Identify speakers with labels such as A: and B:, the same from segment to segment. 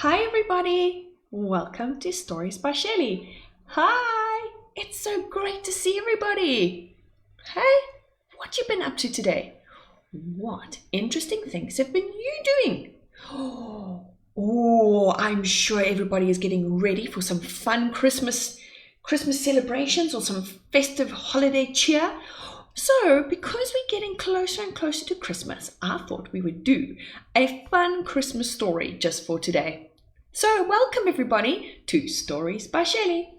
A: Hi everybody, welcome to Stories by Shelley. Hi, it's so great to see everybody. Hey, what you been up to today? What interesting things have been you doing? Oh, I'm sure everybody is getting ready for some fun Christmas celebrations or some festive holiday cheer. So, because we're getting closer and closer to Christmas, I thought we would do a fun Christmas story just for today. So, welcome everybody to Stories by Shelley.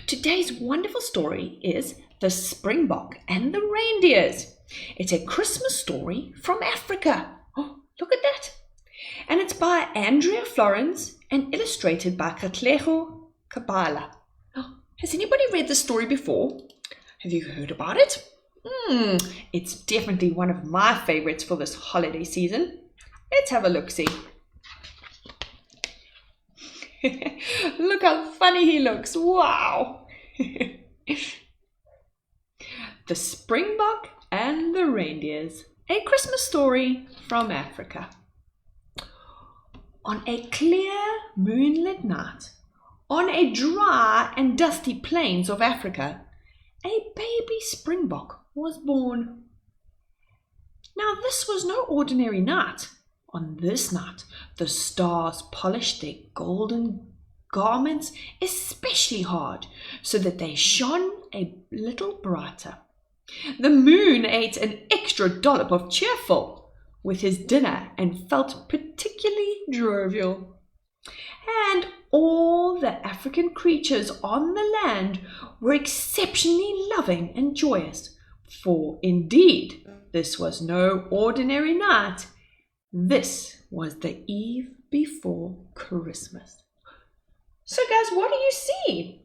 A: Today's wonderful story is The Springbok and the Reindeers. It's a Christmas story from Africa. Oh, look at that. And it's by Andrea, Florens and illustrated by Katlego, Kgabale. Oh, has anybody read this story before? Have you heard about it? It's definitely one of my favorites for this holiday season. Let's have a look-see. Look how funny he looks. Wow. The Springbok and the Reindeers, a Christmas story from Africa. On a clear moonlit night, on a dry and dusty plains of Africa, a baby Springbok was born. Now this was no ordinary night. On this night, the stars polished their golden garments especially hard, so that they shone a little brighter. The moon ate an extra dollop of cheerful with his dinner and felt particularly jovial. And all the African creatures on the land were exceptionally loving and joyous, for indeed this was no ordinary night. This was the eve before Christmas. So guys, what do you see?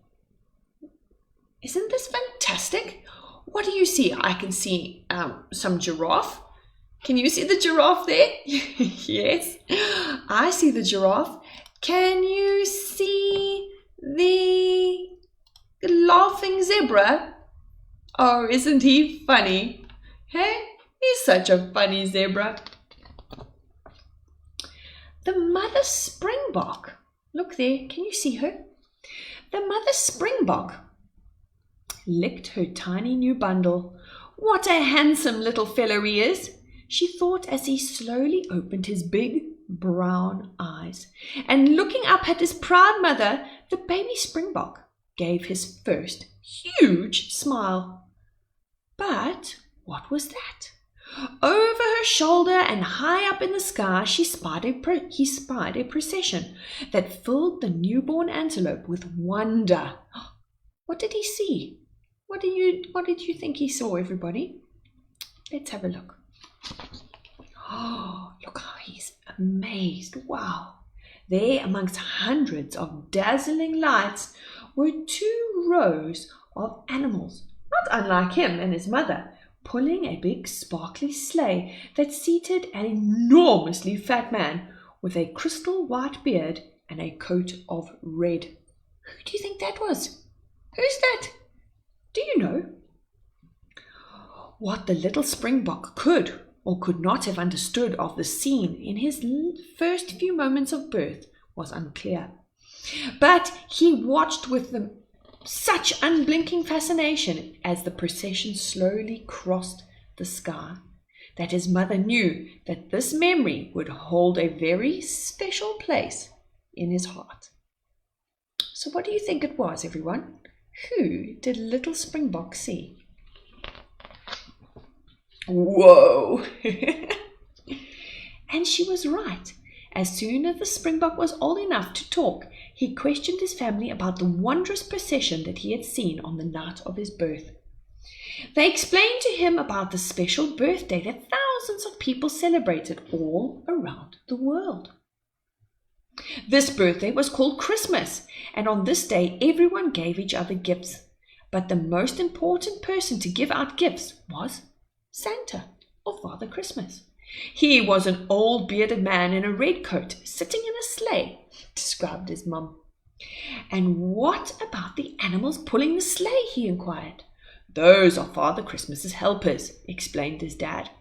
A: Isn't this fantastic? What do you see? I can see some giraffe. Can you see the giraffe there? Yes, I see the giraffe. Can you see the laughing zebra? Oh, isn't he funny? Hey, he's such a funny zebra. The mother Springbok, look there, can you see her? The mother Springbok licked her tiny new bundle. What a handsome little fellow he is, she thought as he slowly opened his big brown eyes. And looking up at his proud mother, the baby Springbok gave his first huge smile. But what was that? Over her shoulder and high up in the sky, he spied a procession that filled the newborn antelope with wonder. What did he see? What did you think he saw, everybody? Let's have a look. Oh, look how he's amazed. Wow. There, amongst hundreds of dazzling lights, were 2 rows of animals, not unlike him and his mother, pulling a big sparkly sleigh that seated an enormously fat man with a crystal white beard and a coat of red. Who do you think that was? Who's that? Do you know? What the little Springbok could or could not have understood of the scene in his first few moments of birth was unclear. But he watched with such unblinking fascination as the procession slowly crossed the sky that his mother knew that this memory would hold a very special place in his heart. So what do you think it was, everyone? Who did little Springbok see? Whoa! And she was right. As soon as the Springbok was old enough to talk, he questioned his family about the wondrous procession that he had seen on the night of his birth. They explained to him about the special birthday that thousands of people celebrated all around the world. This birthday was called Christmas, and on this day everyone gave each other gifts. But the most important person to give out gifts was Santa, or Father Christmas. He was an old bearded man in a red coat, sitting in a sleigh, described his mum. And what about the animals pulling the sleigh? He inquired. Those are Father Christmas's helpers, explained his dad.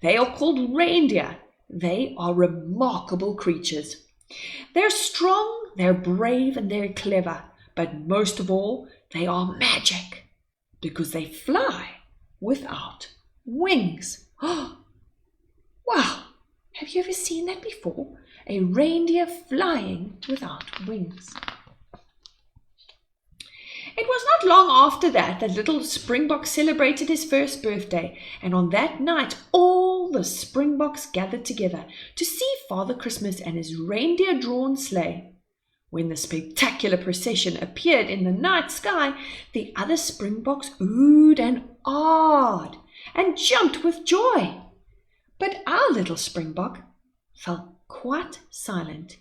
A: They are called reindeer. They are remarkable creatures. They're strong, they're brave, and they're clever, but most of all, they are magic because they fly without wings. Wow, have you ever seen that before? A reindeer flying without wings. It was not long after that little Springbok celebrated his first birthday, and on that night all the Springboks gathered together to see Father Christmas and his reindeer-drawn sleigh. When the spectacular procession appeared in the night sky, the other Springboks oohed and ahed and jumped with joy. But our little Springbok felt quite silent,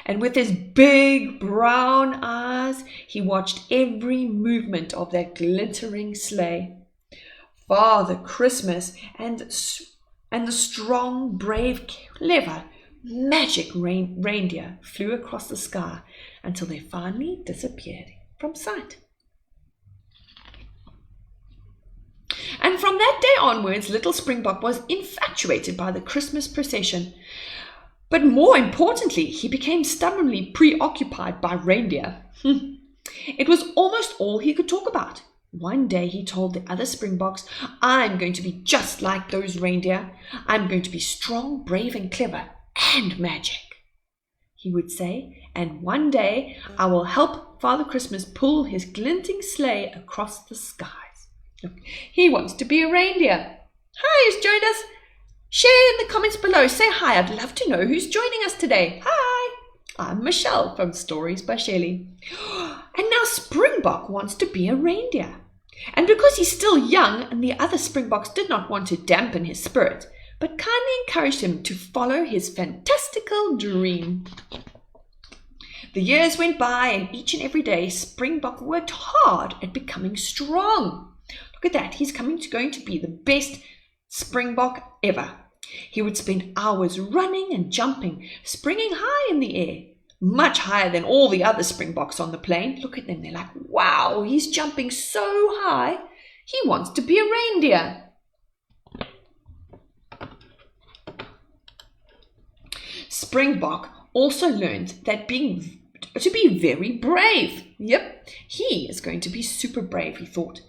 A: and with his big brown eyes, he watched every movement of that glittering sleigh. Father Christmas and the strong, brave, clever, magic reindeer flew across the sky until they finally disappeared from sight. And from that day onwards, little Springbok was infatuated by the Christmas procession. But more importantly, he became stubbornly preoccupied by reindeer. It was almost all he could talk about. One day he told the other Springboks, "I'm going to be just like those reindeer. I'm going to be strong, brave, and clever, and magic," he would say, "and one day I will help Father Christmas pull his glinting sleigh across the skies." He wants to be a reindeer. Hi, who's joined us? Share in the comments below. Say hi. I'd love to know who's joining us today. Hi, I'm Michelle from Stories by Shelley. And now Springbok wants to be a reindeer. And because he's still young and the other Springboks did not want to dampen his spirit, but kindly encouraged him to follow his fantastical dream. The years went by, and each and every day Springbok worked hard at becoming strong. Look at that. He's going to be the best Springbok ever. He would spend hours running and jumping, springing high in the air, much higher than all the other Springboks on the plain. Look at them. They're like, wow, he's jumping so high. He wants to be a reindeer. Springbok also learned that to be very brave. Yep, he is going to be super brave, he thought.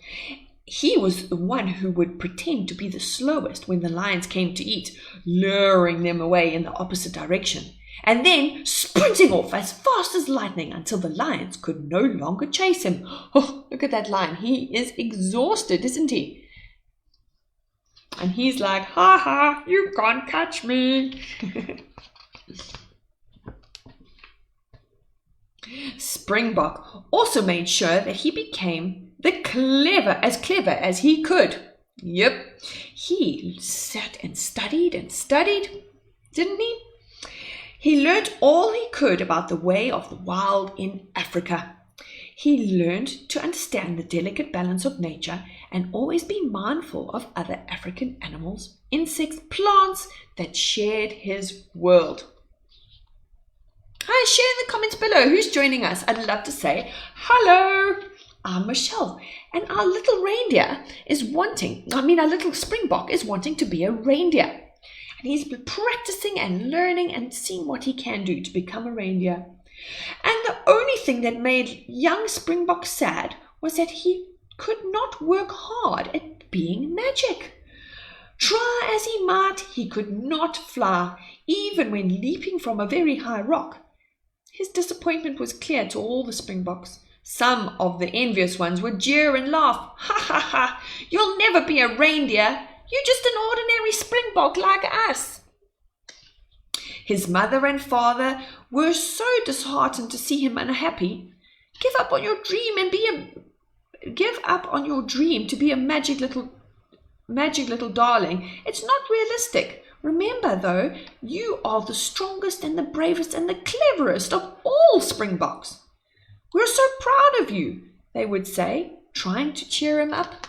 A: He was the one who would pretend to be the slowest when the lions came to eat, luring them away in the opposite direction, and then sprinting off as fast as lightning until the lions could no longer chase him. Oh, look at that lion. He is exhausted, isn't he? And he's like, ha ha, you can't catch me. Springbok also made sure that he became as clever as he could. Yep, he sat and studied, didn't he? He learned all he could about the way of the wild in Africa. He learned to understand the delicate balance of nature and always be mindful of other African animals, insects, plants that shared his world. Hi, share in the comments below who's joining us. I'd love to say hello. I'm Michelle, and our little Springbok is wanting to be a reindeer. And he's been practicing and learning and seeing what he can do to become a reindeer. And the only thing that made young Springbok sad was that he could not work hard at being magic. Try as he might, he could not fly, even when leaping from a very high rock. His disappointment was clear to all the Springboks. Some of the envious ones would jeer and laugh. Ha ha ha, you'll never be a reindeer. You're just an ordinary Springbok like us. His mother and father were so disheartened to see him unhappy. Give up on your dream to be a magic little darling. It's not realistic. Remember, though, you are the strongest and the bravest and the cleverest of all Springboks. We're so proud of you, they would say, trying to cheer him up.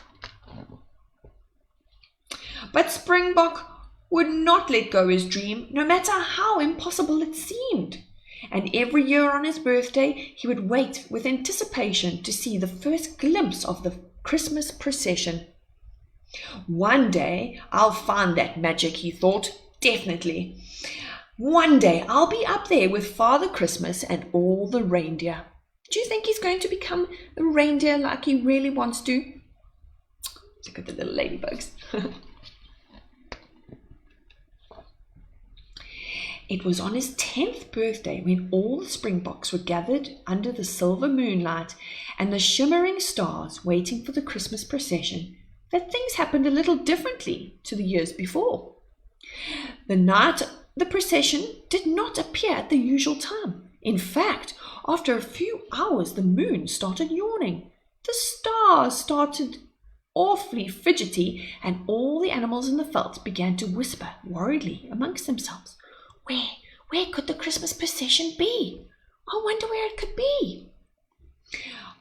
A: But Springbok would not let go his dream, no matter how impossible it seemed. And every year on his birthday, he would wait with anticipation to see the first glimpse of the Christmas procession. One day, I'll find that magic, he thought, definitely. One day I'll be up there with Father Christmas and all the reindeer. Do you think he's going to become a reindeer like he really wants to? Look at the little ladybugs. It was on his 10th birthday when all the Springboks were gathered under the silver moonlight and the shimmering stars waiting for the Christmas procession that things happened a little differently to the years before. The night the procession did not appear at the usual time. In fact, after a few hours the moon started yawning. The stars started awfully fidgety and all the animals in the veld began to whisper worriedly amongst themselves. Where could the Christmas procession be? I wonder where it could be.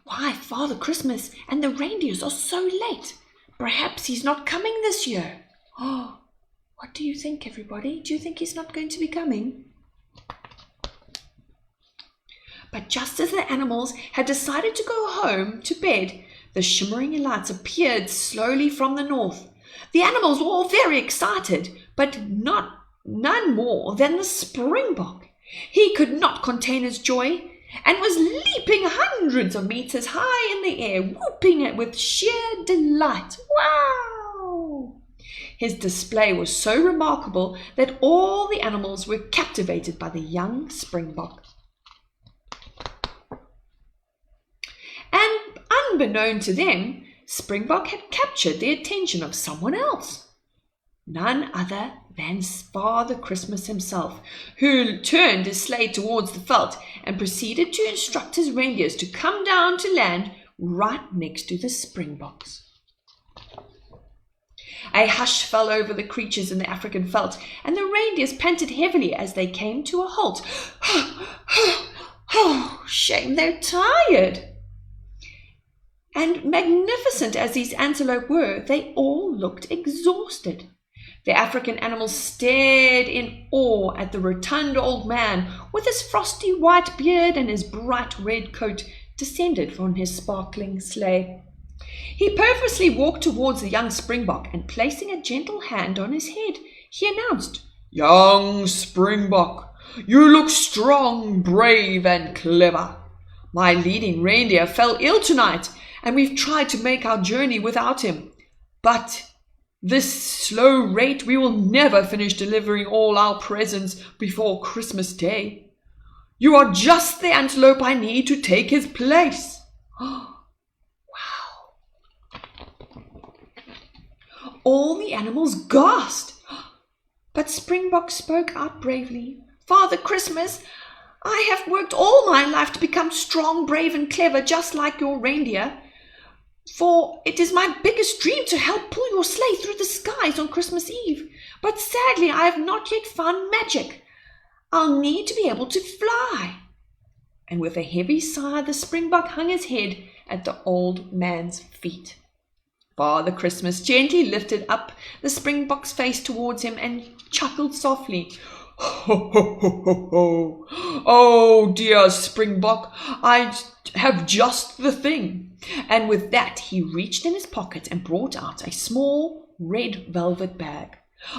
A: Why, Father Christmas and the reindeers are so late. Perhaps he's not coming this year. Oh, what do you think, everybody? Do you think he's not going to be coming? But just as the animals had decided to go home to bed, the shimmering lights appeared slowly from the north. The animals were all very excited, but none more than the Springbok. He could not contain his joy and was leaping hundreds of meters high in the air, whooping it with sheer delight. Wow! His display was so remarkable that all the animals were captivated by the young Springbok. And unbeknown to them, Springbok had captured the attention of someone else. None other than Father Christmas himself, who turned his sleigh towards the veld and proceeded to instruct his reindeers to come down to land right next to the Springboks. A hush fell over the creatures in the African veld, and the reindeers panted heavily as they came to a halt. Oh, shame, they're tired. And magnificent as these antelope were, they all looked exhausted. The African animals stared in awe at the rotund old man with his frosty white beard and his bright red coat descended from his sparkling sleigh. He purposely walked towards the young Springbok and placing a gentle hand on his head, he announced, "Young Springbok, you look strong, brave and clever. My leading reindeer fell ill tonight and we've tried to make our journey without him. But this slow rate, we will never finish delivering all our presents before Christmas Day. You are just the antelope I need to take his place." Wow. All the animals gasped. But Springbok spoke out bravely. "Father Christmas, I have worked all my life to become strong, brave and clever, just like your reindeer. For it is my biggest dream to help pull your sleigh through the skies on Christmas Eve. But sadly, I have not yet found magic. I'll need to be able to fly." And with a heavy sigh, the Springbok hung his head at the old man's feet. Father Christmas gently lifted up the Springbok's face towards him and chuckled softly. "Ho, ho, ho, ho, ho. Oh, dear Springbok, I have just the thing." And with that, he reached in his pocket and brought out a small red velvet bag.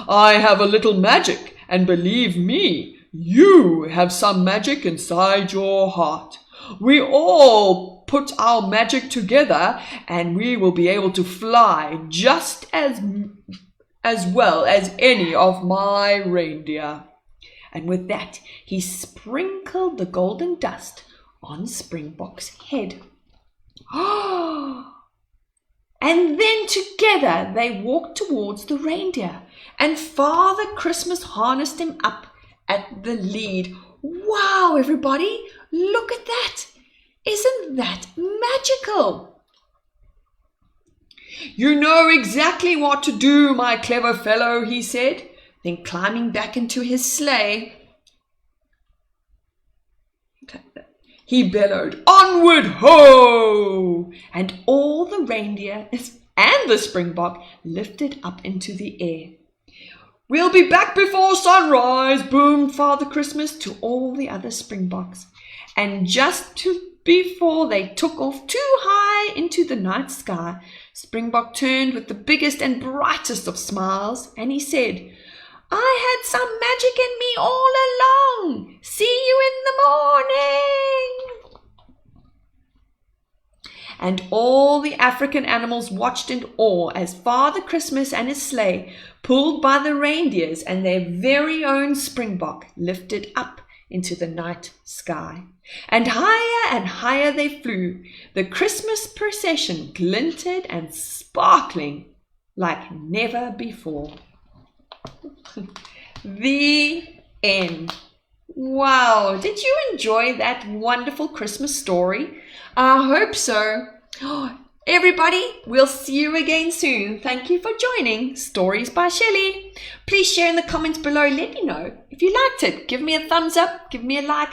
A: "I have a little magic, and believe me, you have some magic inside your heart. We all put our magic together, and we will be able to fly just as well as any of my reindeer." And with that, he sprinkled the golden dust on Springbok's head. And then together they walked towards the reindeer, and Father Christmas harnessed him up at the lead. Wow, everybody, look at that! Isn't that magical? "You know exactly what to do, my clever fellow," he said. Then climbing back into his sleigh, he bellowed, "Onward, ho!" And all the reindeer and the Springbok lifted up into the air. "We'll be back before sunrise," boomed Father Christmas to all the other Springboks. And just before they took off too high into the night sky, Springbok turned with the biggest and brightest of smiles, and he said, I had some magic in me all along. See you in the morning. And all the African animals watched in awe as Father Christmas and his sleigh, pulled by the reindeers and their very own Springbok, lifted up into the night sky. And higher they flew. The Christmas procession glinted and sparkling like never before. The end. Wow, did you enjoy that wonderful Christmas story? I hope so. Everybody, we'll see you again soon. Thank you for joining Stories by Shelley. Please share in the comments below. Let me know if you liked it. Give me a thumbs up, give me a like,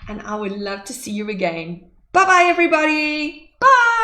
A: and I would love to see you again. Bye-bye, everybody. Bye.